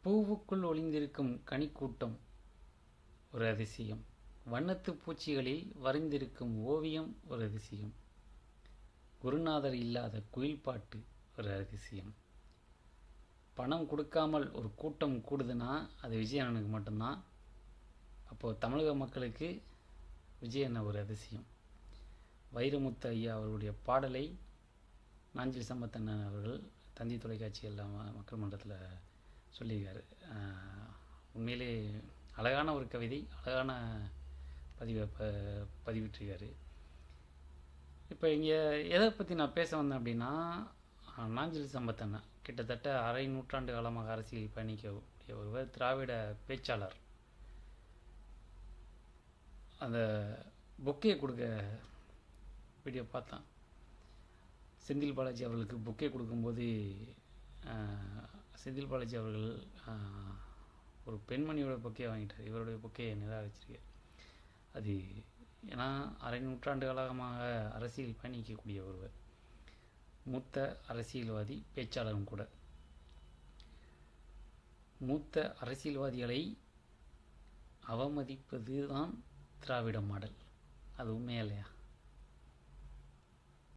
பூவுக்குள் ஒளிந்திருக்கும் கனிக்கூட்டம் ஒரு அதிசயம். வண்ணத்து பூச்சிகளில் வரைந்திருக்கும் ஓவியம் ஒரு அதிசயம். குருநாதர் இல்லாத குயில் பாட்டு ஒரு அதிசயம். பணம் கொடுக்காமல் ஒரு கூட்டம் கூடுதுன்னா அது விஜயண்ணனுக்கு மட்டும்தான். அப்போது தமிழக மக்களுக்கு விஜயண்ணன் ஒரு அதிசயம். வைரமுத்து ஐயா அவர்களுடைய பாடலை நாஞ்சில் சம்பத்தண்ணன் அவர்கள் தந்தி தொலைக்காட்சியில் மக்கள் மன்றத்தில் சொல்லியிருக்காரு. உண்மையிலே அழகான ஒரு கவிதை, அழகான பதிவிட்டிருக்காரு. இப்போ இங்கே எதை பற்றி நான் பேச வந்தேன் அப்படின்னா, நாஞ்சில் சம்பத்தண்ணன் கிட்டத்தட்ட அரை நூற்றாண்டு காலமாக அரசியல் பயணிக்கக்கூடிய ஒருவர், திராவிட பேச்சாளர். அந்த பொக்கே கொடுக்க வீடியோ பார்த்தேன். செந்தில் பாலாஜி அவர்களுக்கு பொக்கே கொடுக்கும்போது செந்தில் பாலாஜி அவர்கள் ஒரு பெண்மணியோட பொக்கே வாங்கிட்டார். இவருடைய பொக்கையை நிராகரிச்சிருக்கார். அது ஏன்னா அரை நூற்றாண்டு காலமாக அரசியல் பயணிக்கக்கூடிய ஒருவர், மூத்த அரசியல்வாதி, பேச்சாளரும் கூட. மூத்த அரசியல்வாதிகளை அவமதிப்பது தான் திராவிட மாடல். அது உண்மையா இல்லையா?